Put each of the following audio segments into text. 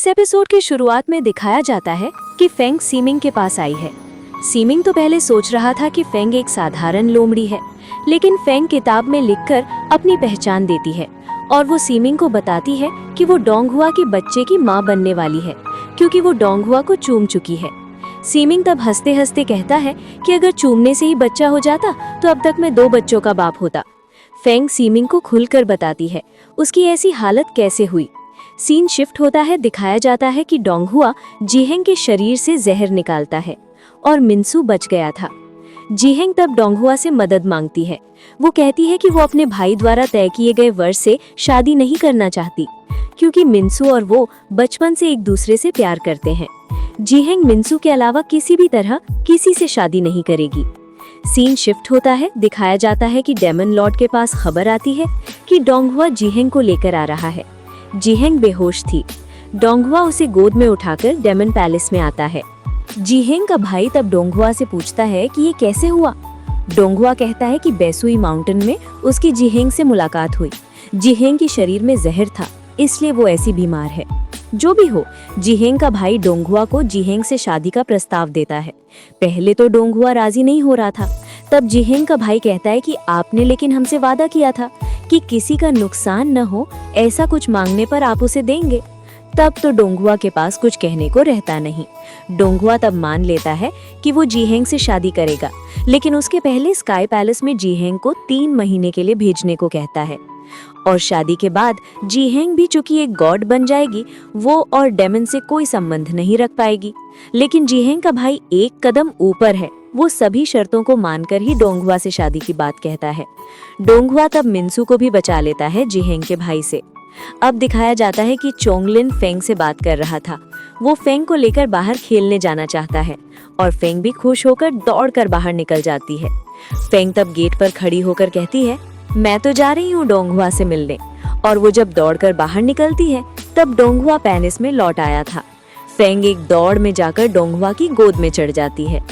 इस एपिसोड की शुरुआत में दिखाया जाता है कि फेंग सीमिंग के पास आई है। सीमिंग तो पहले सोच रहा था कि फेंग एक साधारण लोमड़ी है, लेकिन फेंग किताब में लिखकर अपनी पहचान देती है और वो सीमिंग को बताती है कि वो डोंगहुआ के बच्चे की माँ बनने वाली है, क्योंकि वो डोंगहुआ को चूम चुकी है। सीमिंग तब हंसते हंसते कहता है कि अगर चूमने से ही बच्चा हो जाता तो अब तक मैं 2 बच्चों का बाप होता। फेंग सीमिंग को खुलकर बताती है उसकी ऐसी हालत कैसे हुई। सीन शिफ्ट होता है, दिखाया जाता है कि डोंगहुआ जीहेंग के शरीर से जहर निकालता है और मिन्सू बच गया था। जीहेंग तब डोंगहुआ से मदद मांगती है। वो कहती है कि वो अपने भाई द्वारा तय किए गए वर्ष से शादी नहीं करना चाहती, क्योंकि मिन्सू और वो बचपन से एक दूसरे से प्यार करते हैं। जीहेंग मिन्सू के अलावा किसी भी तरह किसी से शादी नहीं करेगी। सीन शिफ्ट होता है, दिखाया जाता है कि डेमन लॉर्ड के पास खबर आती है कि डोंगहुआ जीहेंग को लेकर आ रहा है। जीहेंग बेहोश थी। डोंगहुआ उसे गोद में उठाकर डेमन पैलेस में आता है। जीहेंग का भाई तब डोंगहुआ से पूछता है कि ये कैसे हुआ। डोंगहुआ कहता है कि बैसुई माउंटेन में उसकी जीहेंग से मुलाकात हुई। जीहेंग के शरीर में जहर था, इसलिए वो ऐसी बीमार है। जो भी हो, जीहेंग का भाई डोंगहुआ को जीहेंग से शादी का प्रस्ताव देता है। पहले तो डोंगहुआ राजी नहीं हो रहा था। तब जीहेंग का भाई कहता है कि आपने लेकिन हमसे वादा किया था कि किसी का नुकसान न हो, ऐसा कुछ मांगने पर आप उसे देंगे। तब तो डोंगहुआ के पास कुछ कहने को रहता नहीं। डोंगहुआ तब मान लेता है कि वो जीहेंग से शादी करेगा, लेकिन उसके पहले स्काई पैलेस में जीहेंग को 3 महीने के लिए भेजने को कहता है। और शादी के बाद जीहेंग भी चूंकि एक गॉड बन जाएगी, वो और डेमन से कोई संबंध नहीं रख पाएगी। लेकिन जीहेंग का भाई एक कदम ऊपर है। वो सभी शर्तों को मानकर ही डोंगहुआ से शादी की बात कहता है। डोंगहुआ तब मिन्सू को भी बचा लेता है जीहेंग के भाई से। अब दिखाया जाता है कि चोंगलिन फेंग से बात कर रहा था। वो फेंग को लेकर बाहर खेलने जाना चाहता है और फेंग भी खुश होकर दौड़कर बाहर निकल जाती है। फेंग तब गेट पर खड़ी होकर कहती है, मैं तो जा रही हूँ डोंगहुआ से मिलने। और वो जब दौड़कर बाहर निकलती है तब डोंगहुआ पैलेस में लौट आया था। फेंग एक दौड़ में जाकर डोंगहुआ की गोद में चढ़ जाती है।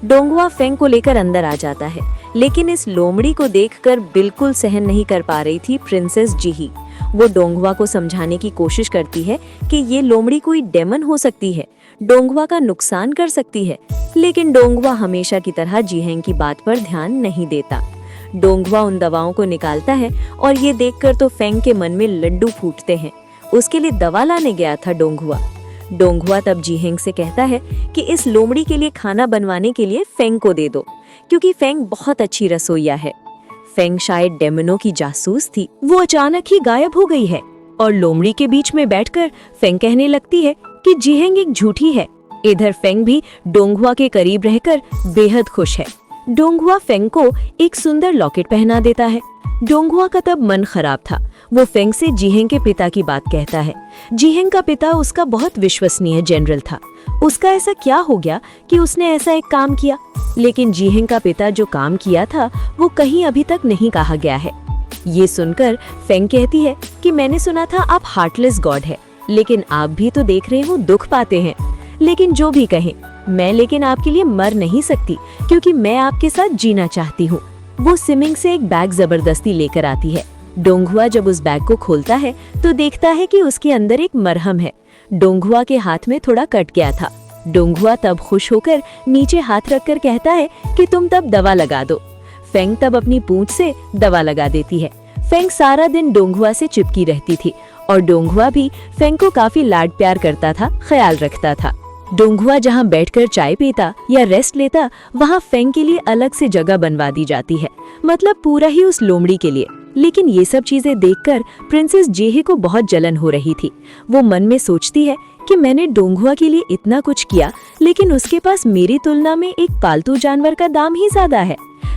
डोंगहुआ फेंग को लेकर अंदर आ जाता है, लेकिन इस लोमड़ी को देखकर बिल्कुल सहन नहीं कर पा रही थी प्रिंसेस जीही। वो डोंगहुआ को समझाने की कोशिश करती है कि ये लोमड़ी कोई डेमन हो सकती है, डोंगहुआ का नुकसान कर सकती है, लेकिन डोंगहुआ हमेशा की तरह जीहेंग की बात पर ध्यान नहीं देता। डोंगहुआ उन दवाओं को निकालता है और ये देखकर तो फेंग के मन में लड्डू फूटते हैं। उसके लिए दवा लाने गया था डोंगहुआ। डोंगहुआ तब जीहेंग से कहता है कि इस लोमड़ी के लिए खाना बनवाने के लिए फेंग को दे दो, क्योंकि फेंग बहुत अच्छी रसोइया है। फेंग शायद डेमनों की जासूस थी। वो अचानक ही गायब हो गई है और लोमड़ी के बीच में बैठकर फेंग कहने लगती है कि जीहेंग एक झूठी है। इधर फेंग भी डोंगहुआ के करीब रहकर बेहद खुश है। डोंगहुआ फेंग को एक सुंदर लॉकेट पहना देता है। डोंगहुआ का तब मन खराब था। वो फेंग से जीहेंग के पिता की बात कहता है। जीहेंग का पिता उसका बहुत विश्वसनीय जनरल था। उसका ऐसा क्या हो गया कि उसने ऐसा एक काम किया? लेकिन जीहेंग का पिता जो काम किया था वो कहीं अभी तक नहीं कहा गया है। ये सुनकर फेंग कहती है कि मैंने सुना था आप हार्टलेस गॉड है, लेकिन आप भी तो देख रहे हो दुख पाते हैं। लेकिन जो भी कहें, मैं लेकिन आपके लिए मर नहीं सकती, क्योंकि मैं आपके साथ जीना चाहती हूँ। वो सीमिंग से एक बैग जबरदस्ती लेकर आती है। डोंगहुआ जब उस बैग को खोलता है तो देखता है कि उसके अंदर एक मरहम है। डोंगहुआ के हाथ में थोड़ा कट गया था। डोंगहुआ तब खुश होकर नीचे हाथ रखकर कहता है कि तुम तब दवा लगा दो। फेंग तब अपनी पूंछ से दवा लगा देती है। फेंग सारा दिन डोंगहुआ से चिपकी रहती थी और डोंगहुआ भी फेंग को काफी लाड प्यार करता था, ख्याल रखता था। डोंगहुआ जहाँ बैठकर चाय पीता या रेस्ट लेता, वहाँ फेंग के लिए अलग से जगह बनवा दी जाती है, मतलब पूरा ही उस लोमड़ी के लिए। लेकिन ये सब चीजें देखकर प्रिंसेस जीही को बहुत जलन हो रही थी। वो मन में सोचती है कि मैंने डोंगहुआ के लिए इतना कुछ किया, लेकिन उसके पास मेरी तुलना में एक पालतू जानवर का दाम ही ज्यादा है।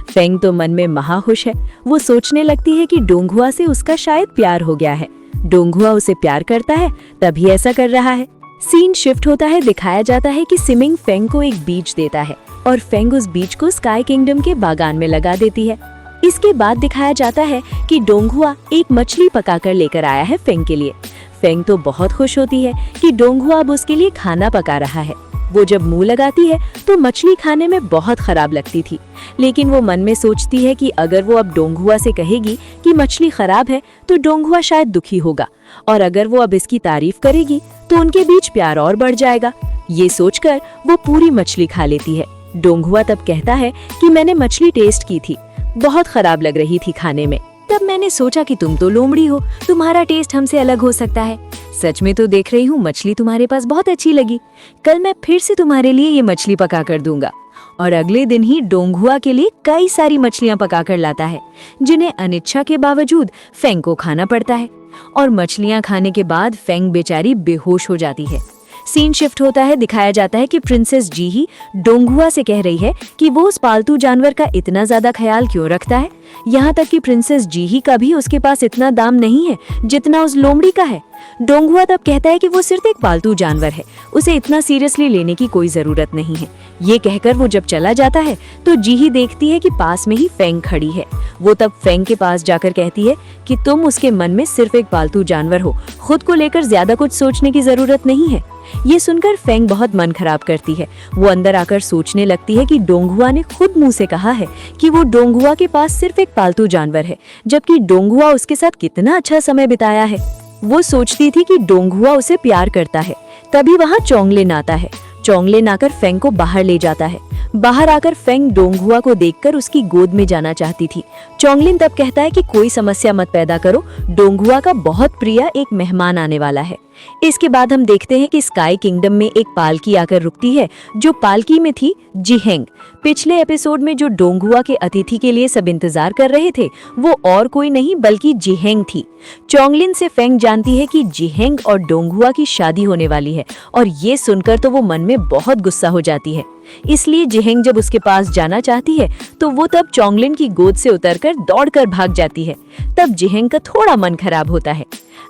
फेंग तो मन में महा खुश है। वो सोचने लगती है कि डोंगहुआ से उसका शायद प्यार हो गया है। डोंगहुआ उसे प्यार करता है, तभी ऐसा कर रहा है। सीन शिफ्ट होता है, दिखाया जाता है कि सीमिंग फेंग को एक बीज देता है और फेंग उस बीज को स्काई किंगडम के बागान में लगा देती है। इसके बाद दिखाया जाता है कि डोंगहुआ एक मछली पकाकर लेकर आया है फेंग के लिए। फेंग तो बहुत खुश होती है कि डोंगहुआ अब उसके लिए खाना पका रहा है। वो जब मुंह लगाती है तो मछली खाने में बहुत खराब लगती थी, लेकिन वो मन में सोचती है कि अगर वो अब डोंगुआ से कहेगी कि मछली खराब है तो डोंगुआ शायद दुखी होगा, और अगर वो अब इसकी तारीफ करेगी तो उनके बीच प्यार और बढ़ जाएगा। ये सोचकर वो पूरी मछली खा लेती है। डोंगुआ तब कहता है कि मैंने मछली टेस्ट की थी, बहुत खराब लग रही थी खाने में। तब मैंने सोचा कि तुम तो लोमड़ी हो, तुम्हारा टेस्ट हमसे अलग हो सकता है। सच में तो देख रही हूँ मछली तुम्हारे पास बहुत अच्छी लगी, कल मैं फिर से तुम्हारे लिए ये मछली पका कर दूंगा। और अगले दिन ही डोंगुआ के लिए कई सारी मछलियां पका कर लाता है, जिन्हें अनिच्छा के बावजूद फेंग को खाना पड़ता है। और मछलियां खाने के बाद फेंग बेचारी बेहोश हो जाती है। सीन शिफ्ट होता है, दिखाया जाता है कि प्रिंसेस जीही डोंगुआ से कह रही है कि वो उस पालतू जानवर का इतना ज्यादा ख्याल क्यों रखता है, यहाँ तक कि प्रिंसेस जीही का भी उसके पास इतना दाम नहीं है जितना उस लोमड़ी का है। डोंगुआ तब कहता है कि वो सिर्फ एक पालतू जानवर है, उसे इतना सीरियसली लेने की कोई जरूरत नहीं है। ये कहकर वो जब चला जाता है तो जीही देखती है कि पास में ही फेंग खड़ी है। वो तब फेंग के पास जाकर कहती है कि तुम उसके मन में सिर्फ एक पालतू जानवर हो, खुद को लेकर ज्यादा कुछ सोचने की जरूरत नहीं है। ये सुनकर फेंग बहुत मन खराब करती है। वो अंदर आकर सोचने लगती है कि डोंगुआ ने खुद मुंह से कहा है कि वो डोंगुआ के पास सिर्फ एक पालतू जानवर है, जबकि डोंगुआ उसके साथ कितना अच्छा समय बिताया है। वो सोचती थी कि डोंगुआ उसे प्यार करता है। तभी वहाँ चोंगलिन आता है। चोंगलिन आकर फेंग को बाहर ले जाता है। बाहर आकर फेंग डोंगुआ को देखकर उसकी गोद में जाना चाहती थी। चोंगलिन तब कहता है कि कोई समस्या मत पैदा करो, डोंगुआ का बहुत प्रिय एक मेहमान आने वाला है। इसके बाद हम देखते हैं कि स्काई किंगडम में एक पालकी आकर रुकती है, जो पालकी में थी जिहेंग। पिछले एपिसोड में जो डोंगुआ के अतिथि के लिए सब इंतजार कर रहे थे वो और कोई नहीं बल्कि जिहेंग थी। चोंगलिन से फेंग जानती है कि जिहेंग और डोंगुआ की शादी होने वाली है, और ये सुनकर तो वो मन में बहुत गुस्सा हो जाती है। इसलिए जिहेंग जब उसके पास जाना चाहती है तो वो तब चोंगलिन की गोद से उतरकर दौड़कर भाग जाती है। तब जिहेंग का थोड़ा मन खराब होता है।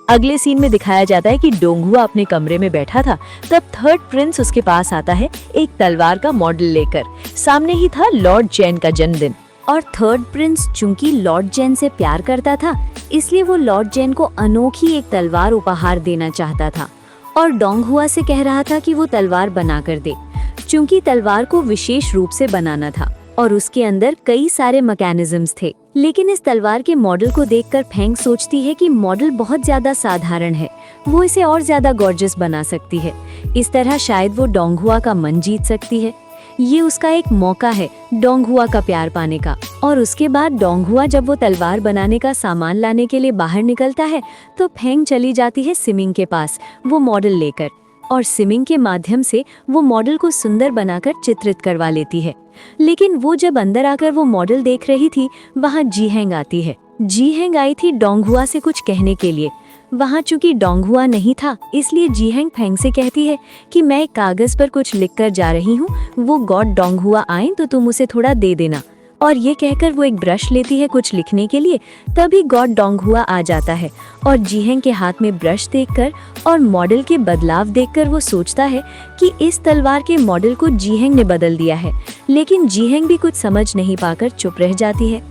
अगले सीन में दिखाया जाता है कि डोंगुआ अपने कमरे में बैठा था। तब थर्ड प्रिंस उसके पास आता है एक तलवार का मॉडल लेकर। सामने ही था लॉर्ड जैन का जन्मदिन, और थर्ड प्रिंस चूंकि लॉर्ड जैन से प्यार करता था, इसलिए वो लॉर्ड जैन को अनोखी एक तलवार उपहार देना चाहता था, और डोंगुआ से कह रहा था कि वो तलवार बना कर दे। चूंकि तलवार को विशेष रूप से बनाना था और उसके अंदर कई सारे मैकेनिज्म्स थे, लेकिन इस तलवार के मॉडल को देखकर फेंग सोचती है कि मॉडल बहुत ज्यादा साधारण है, वो इसे और ज्यादा गॉर्जियस बना सकती है। इस तरह शायद वो डोंगुआ का मन जीत सकती है। ये उसका एक मौका है डोंगुआ का प्यार पाने का। और उसके बाद डोंगुआ जब वो तलवार बनाने का सामान लाने के लिए बाहर निकलता है तो फेंग चली जाती है सिमिंग के पास वो मॉडल लेकर, और सिमिंग के माध्यम से वो मॉडल को सुंदर बनाकर चित्रित करवा लेती है। लेकिन वो जब अंदर आकर वो मॉडल देख रही थी, वहाँ जिहेंग आती है। जिहेंग आई थी डोंगुआ से कुछ कहने के लिए। वहाँ चूंकि डोंगुआ नहीं था, इसलिए जिहेंग फेंग से कहती है कि मैं एक कागज पर कुछ लिखकर जा रही हूँ, वो गॉड डोंगुआ आए तो तुम उसे थोड़ा दे देना। और ये कहकर वो एक ब्रश लेती है कुछ लिखने के लिए। तभी गॉड डोंगुआ आ जाता है, और जिहेंग के हाथ में ब्रश देखकर और मॉडल के बदलाव देखकर वो सोचता है कि इस तलवार के मॉडल को जिहेंग ने बदल दिया है। लेकिन जिहेंग भी कुछ समझ नहीं पाकर चुप रह जाती है।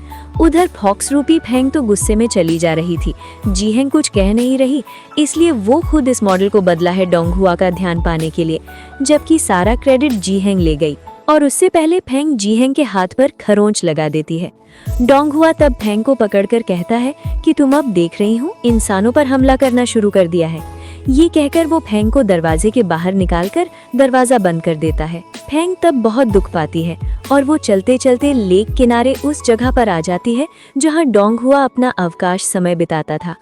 उधर फॉक्स रूपी फेंग तो गुस्से में चली जा रही थी। जिहेंग कुछ कह नहीं रही, इसलिए वो खुद इस मॉडल को बदला है डोंगुआ का ध्यान पाने के लिए, जबकि सारा क्रेडिट जिहेंग ले गई। और उससे पहले फेंग जिहेंग के हाथ पर खरोंच लगा देती है। डोंगुआ तब फेंग को पकड़कर कहता है कि तुम अब देख रही हो इंसानों पर हमला करना शुरू कर दिया है। ये कहकर वो फेंग को दरवाजे के बाहर निकालकर दरवाजा बंद कर देता है। फेंग तब बहुत दुख पाती है और वो चलते चलते लेक किनारे उस जगह पर आ जाती है जहाँ डोंगुआ अपना अवकाश समय बिताता था।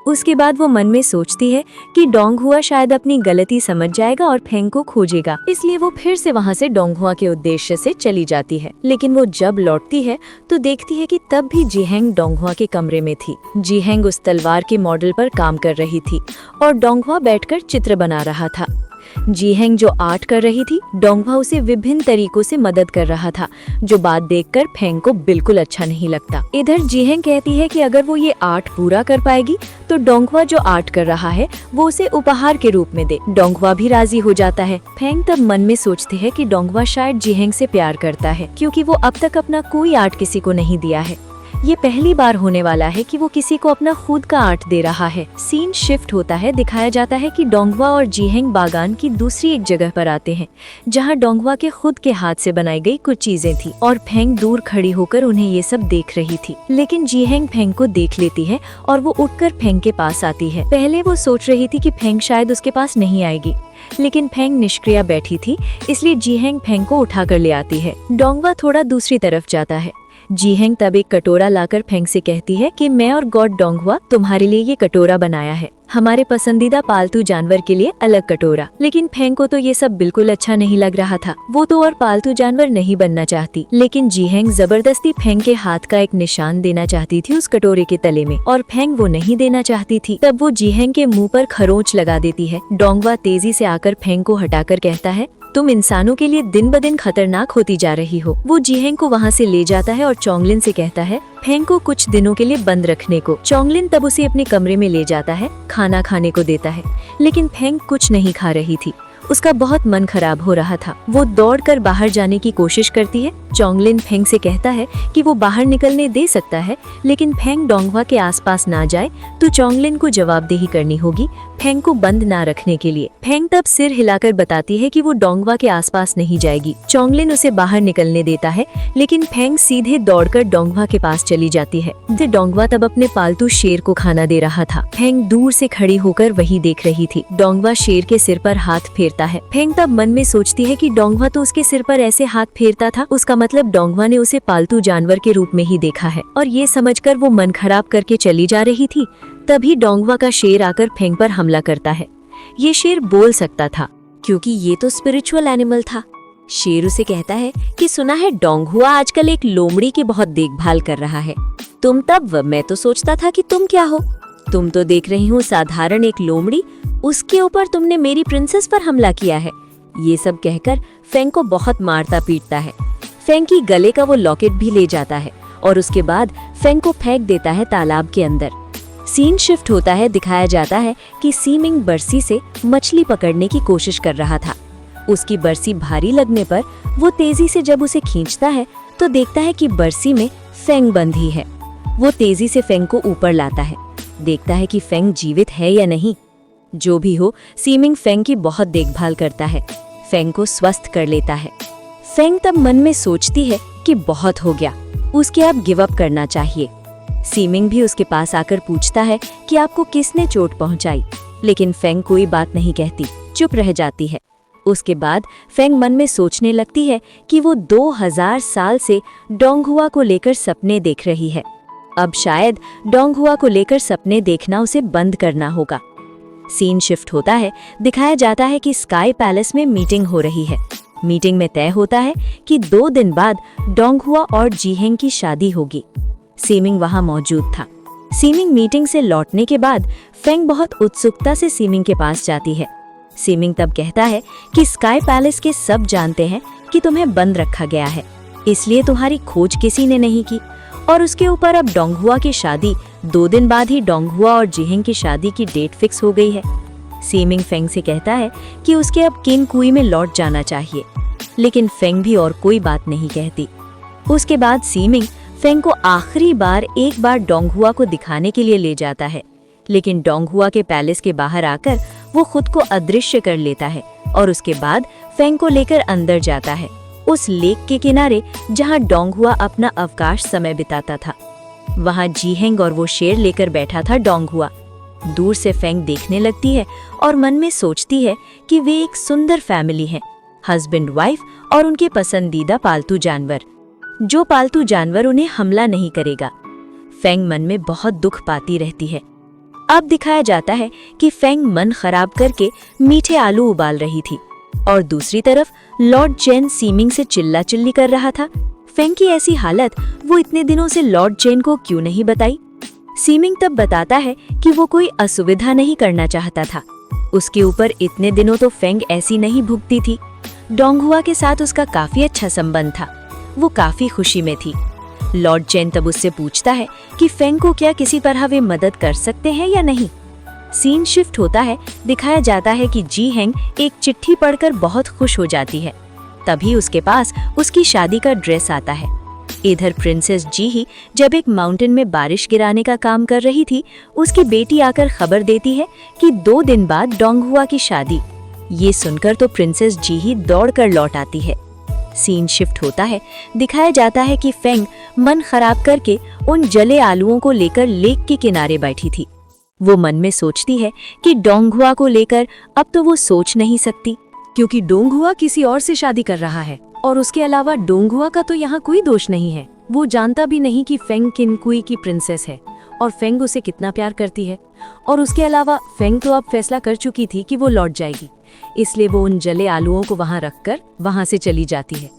उसके बाद वो मन में सोचती है कि डोंगुआ शायद अपनी गलती समझ जाएगा और फेंग को खोजेगा, इसलिए वो फिर से वहाँ से डोंगुआ के उद्देश्य से चली जाती है। लेकिन वो जब लौटती है तो देखती है कि तब भी जिहेंग डोंगुआ के कमरे में थी। जिहेंग उस तलवार के मॉडल पर काम कर रही थी और डोंगुआ बैठकर चित्र बना रहा था। जिहेंग जो आर्ट कर रही थी, डोंगुआ उसे विभिन्न तरीकों से मदद कर रहा था, जो बात देखकर फेंग को बिल्कुल अच्छा नहीं लगता। इधर जिहेंग कहती है कि अगर वो ये आर्ट पूरा कर पाएगी तो डोंगुआ जो आर्ट कर रहा है वो उसे उपहार के रूप में दे। डोंगुआ भी राजी हो जाता है। फेंग तब मन में सोचती है कि डोंगुआ शायद जिहेंग से प्यार करता है, क्योंकि वो अब तक अपना कोई आर्ट किसी को नहीं दिया है। ये पहली बार होने वाला है कि वो किसी को अपना खुद का आर्ट दे रहा है। सीन शिफ्ट होता है, दिखाया जाता है कि डोंगवा और जीहेंग बागान की दूसरी एक जगह पर आते हैं जहां डोंगवा के खुद के हाथ से बनाई गई कुछ चीजें थी और फेंग दूर खड़ी होकर उन्हें ये सब देख रही थी। लेकिन जीहेंग फेंग को देख लेती है और वो उठकर फेंग के पास आती है। पहले वो सोच रही थी कि फेंग शायद उसके पास नहीं आएगी, लेकिन फेंग निष्क्रिय बैठी थी, इसलिए जीहेंग फेंग को उठाकर ले आती है। डोंगवा थोड़ा दूसरी तरफ जाता है। जीहेंग तब एक कटोरा लाकर फेंग से कहती है कि मैं और गॉड डोंगवा तुम्हारे लिए ये कटोरा बनाया है, हमारे पसंदीदा पालतू जानवर के लिए अलग कटोरा। लेकिन फेंग को तो ये सब बिल्कुल अच्छा नहीं लग रहा था। वो तो और पालतू जानवर नहीं बनना चाहती, लेकिन जीहेंग जबरदस्ती फेंग के हाथ का एक निशान देना चाहती थी उस कटोरे के तले में, और फेंग वो नहीं देना चाहती थी। तब वो जीहेंग के मुंह पर खरोंच लगा देती है। डोंगवा तेजी से आकर फेंग को हटाकर कहता है, तुम इंसानों के लिए दिन ब दिन खतरनाक होती जा रही हो। वो जीहेंग को वहाँ से ले जाता है और चोंगलिन से कहता है फेंग को कुछ दिनों के लिए बंद रखने को। चोंगलिन तब उसे अपने कमरे में ले जाता है, खाना खाने को देता है, लेकिन फेंग कुछ नहीं खा रही थी। उसका बहुत मन खराब हो रहा था। वो दौड़कर बाहर जाने की कोशिश करती है। चोंगलिन फेंग से कहता है कि वो बाहर निकलने दे सकता है, लेकिन फेंग डोंगवा के आसपास ना जाए तो चोंगलिन को जवाबदेही करनी होगी फेंग को बंद ना रखने के लिए। फेंग तब सिर हिलाकर बताती है कि वो डोंगवा के आसपास नहीं जाएगी। चोंगलिन उसे बाहर निकलने देता है, लेकिन फेंग सीधे दौड़कर डोंगवा के पास चली जाती है। डोंगवा तब अपने पालतू शेर को खाना दे रहा था। फेंग दूर से खड़ी होकर वही देख रही थी। डोंगवा शेर के सिर पर हाथ फेरता है। फेंग तब मन में सोचती है कि डोंगवा तो उसके सिर पर ऐसे हाथ फेरता था, उसका मतलब डोंगवा ने उसे पालतू जानवर के रूप में ही देखा है। और ये समझकर वो मन खराब करके चली जा रही थी। तभी डोंगवा का शेर आकर फेंग पर हमला करता है। ये शेर बोल सकता था क्योंकि ये तो स्पिरिचुअल एनिमल था। शेर उसे कहता है कि सुना है डोंगहुआ आजकल एक लोमड़ी की बहुत देखभाल कर रहा है। तुम तब मैं तो सोचता था कि तुम क्या हो, तुम तो देख रही हूँ साधारण एक लोमड़ी, उसके ऊपर तुमने मेरी प्रिंसेस पर हमला किया है। ये सब कहकर फेंग को बहुत मारता पीटता है। फेंग की गले का वो लॉकेट भी ले जाता है और उसके बाद फेंग को फेंक देता है तालाब के अंदर। सीन शिफ्ट होता है, दिखाया जाता है कि सीमिंग बरसी से मछली पकड़ने की कोशिश कर रहा था। उसकी बरसी भारी लगने पर वो तेजी से जब उसे खींचता है तो देखता है कि बरसी में फेंग बंधी है। वो तेजी से फेंग को ऊपर लाता है, देखता है कि फेंग जीवित है या नहीं। जो भी हो, सीमिंग फेंग की बहुत देखभाल करता है, फेंग को स्वस्थ कर लेता है। फेंग तब मन में सोचती है कि बहुत हो गया, उसके अब गिव अप करना चाहिए। सीमिंग भी उसके पास आकर पूछता है कि आपको किसने चोट पहुंचाई, लेकिन फेंग कोई बात नहीं कहती, चुप रह जाती है। उसके बाद फेंग मन में सोचने लगती है कि वो 2000 साल से डोंगहुआ को लेकर सपने देख रही है। अब शायद डोंगहुआ को लेकर सपने देखना उसे बंद करना होगा। सीन शिफ्ट होता है, दिखाया जाता है कि स्काई पैलेस में मीटिंग हो रही है। मीटिंग में तय होता है कि 2 दिन बाद डोंगहुआ और जीहेंग की शादी होगी। सीमिंग वहां मौजूद था। सीमिंग मीटिंग से लौटने के बाद फेंग बहुत उत्सुकता से सीमिंग के पास जाती है। सीमिंग तब कहता है कि स्काई पैलेस के सब जानते हैं कि तुम्हें बंद रखा गया है, इसलिए तुम्हारी खोज किसी ने नहीं की। और उसके ऊपर अब डोंगहुआ की शादी 2 दिन बाद ही डोंगहुआ और जीहेंग की शादी की डेट फिक्स हो गई है। सीमिंग फेंग से कहता है कि उसके अब किन कुई में लौट जाना चाहिए, लेकिन फेंग भी और कोई बात नहीं कहती। उसके बाद सीमिंग फेंग को आखिरी बार एक बार डोंगहुआ को दिखाने के लिए ले जाता है, लेकिन डोंगहुआ के पैलेस के बाहर आकर वो खुद को अदृश्य कर लेता है और उसके बाद फेंग को लेकर अंदर जाता है, उस लेक के किनारे जहां डोंगहुआ अपना अवकाश समय बिताता था। वहां जीहेंग और वो शेर लेकर बैठा था डोंगहुआ। दूर से फेंग देखने लगती है और मन में सोचती है कि वे एक सुंदर फैमिली हैं, हस्बैंड वाइफ और उनके पसंदीदा पालतू जानवर, जो पालतू जानवर उन्हें हमला नहीं करेगा। फेंग मन में बहुत दुख पाती रहती है। अब दिखाया जाता है कि फेंग मन खराब करके मीठे आलू उबाल रही थी और दूसरी तरफ लॉर्ड चेन सीमिंग से चिल्ला चिल्ली कर रहा था। फेंग की ऐसी हालत वो इतने दिनों से लॉर्ड चेन को क्यों नहीं बताई? सीमिंग तब बताता है कि वो कोई असुविधा नहीं करना चाहता था। उसके ऊपर इतने दिनों तो फेंग ऐसी नहीं भुगती थी। डोंगहुआ के साथ उसका काफी अच्छा संबंध था, वो काफी खुशी में थी। लॉर्ड चेन तब उससे पूछता है कि फेंग को क्या किसी तरह वे मदद कर सकते हैं या नहीं। सीन शिफ्ट होता है, दिखाया जाता है कि जीहेंग एक चिट्ठी पढ़कर बहुत खुश हो जाती है। तभी उसके पास उसकी शादी का ड्रेस आता है। इधर प्रिंसेस जी ही जब एक माउंटेन में बारिश गिराने का काम कर रही थी, उसकी बेटी आकर खबर देती है कि 2 दिन बाद डोंगहुआ की शादी। ये सुनकर तो प्रिंसेस जी ही दौड़कर लौट आती है। सीन शिफ्ट होता है। दिखाया जाता है कि फेंग मन खराब करके उन जले आलूओं को लेकर लेक के किनारे बैठी थी। वो मन में सोचती है कि डोंगहुआ को लेकर अब तो वो सोच नहीं सकती, क्योंकि डोंगहुआ किसी और से शादी कर रहा है और उसके अलावा डोंगहुआ का तो यहाँ कोई दोष नहीं है। वो जानता भी नहीं कि फेंग किनकुई की प्रिंसेस है और फेंग उसे कितना प्यार करती है। और उसके अलावा फेंग तो अब फैसला कर चुकी थी कि वो लौट जाएगी, इसलिए वो उन जले आलूओं को वहां रखकर वहां से चली जाती है।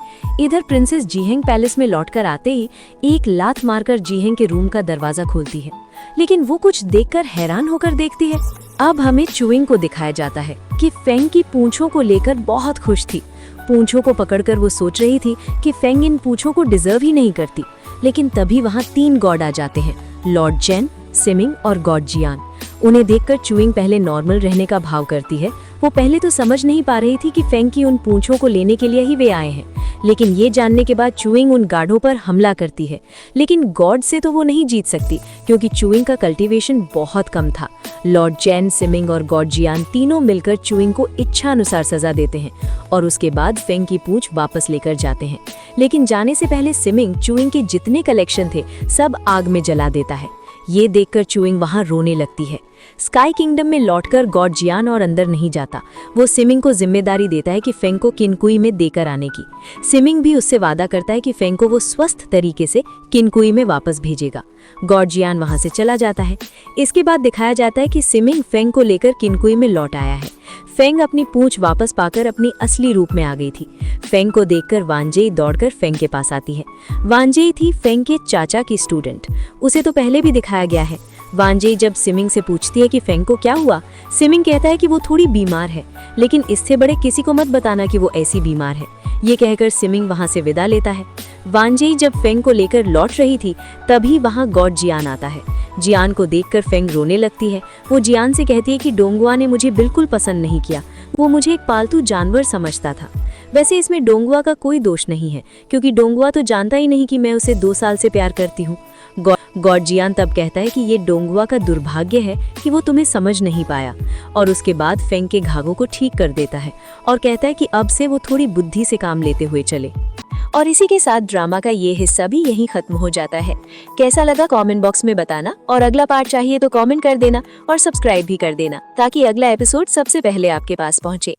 इधर प्रिंसेस जीहेंग पैलेस में लौटकर आते ही एक लात मारकर जीहेंग के रूम का दरवाजा खोलती है, लेकिन वो कुछ देखकर हैरान होकर देखती है। अब हमें चुइंग को दिखाया जाता है कि फेंग की पूंछों को लेकर बहुत खुश थी। पूंछों को पकड़कर वो सोच रही थी कि फेंग इन पूंछों को डिजर्व ही नहीं करती, लेकिन तभी वहाँ 3 गॉड आ जाते हैं, लॉर्ड जेन, सिमिंग और गॉड जियान। उन्हें देखकर चुइंग पहले नॉर्मल रहने का भाव करती है। वो पहले तो समझ नहीं पा रही थी कि फेंग की उन पूंछों को लेने के लिए ही वे आए हैं, लेकिन ये जानने के बाद चुइंग उन गाढ़ों पर हमला करती है। लेकिन गॉड से तो वो नहीं जीत सकती, क्योंकि चुइंग का कल्टीवेशन बहुत कम था। लॉर्ड जैन, सिमिंग और गॉड जियान तीनों मिलकर चुइंग को इच्छा अनुसार सजा देते हैं और उसके बाद फेंग की पूंछ वापस लेकर जाते हैं। लेकिन जाने से पहले सिमिंग चुइंग के जितने कलेक्शन थे सब आग में जला देता है। ये देखकर चुइंग वहां रोने लगती है। स्काई किंगडम में लौटकर गॉड जियान और अंदर नहीं जाता। वो सिमिंग को जिम्मेदारी देता है कि फेंग को किनकुई में देकर आने की। सिमिंग भी उससे वादा करता है कि फेंग को वो स्वस्थ तरीके से किनकुई में वापस भेजेगा। गॉड जियान वहां से चला जाता है। इसके बाद दिखाया जाता है कि सिमिंग फेंग को लेकर किनकुई में लौट आया है। फेंग अपनी पूंछ वापस पाकर अपनी असली रूप में आ गई थी। फेंग को देखकर वांजेई दौड़कर फेंग के पास आती है। वांजेई थी फेंग के चाचा की स्टूडेंट। उसे तो पहले भी दिखाया गया है। वांजेई जब सिमिंग से पूछती है कि फेंग को क्या हुआ, सिमिंग कहता है कि वो थोड़ी बीमार है, लेकिन इससे बड़े किसी को मत बताना कि वो ऐसी बीमार है। ये कहकर सिमिंग वहां से विदा लेता है। वांजेई जब फेंग को लेकर लौट रही थी, तभी वहां गॉड जियान आता है। जियान को देखकर फेंग रोने लगती है। वो जियान से कहती है कि डोंगुआ ने मुझे बिल्कुल पसंद नहीं किया, वो मुझे एक पालतू जानवर समझता था। वैसे इसमें डोंगुआ का कोई दोष नहीं है, क्योंकि डोंगुआ तो जानता ही नहीं कि मैं उसे 2 साल से प्यार करती हूँ। गॉड जियान तब कहता है कि ये डोंगुआ का दुर्भाग्य है कि वो तुम्हें समझ नहीं पाया, और उसके बाद फेंग के घावों को ठीक कर देता है और कहता है कि अब से वो थोड़ी बुद्धि से काम लेते हुए चले। और इसी के साथ ड्रामा का ये हिस्सा भी यहीं खत्म हो जाता है। कैसा लगा कमेंट बॉक्स में बताना, और अगला पार्ट चाहिए तो कमेंट कर देना और सब्सक्राइब भी कर देना, ताकि अगला एपिसोड सबसे पहले आपके पास पहुंचे।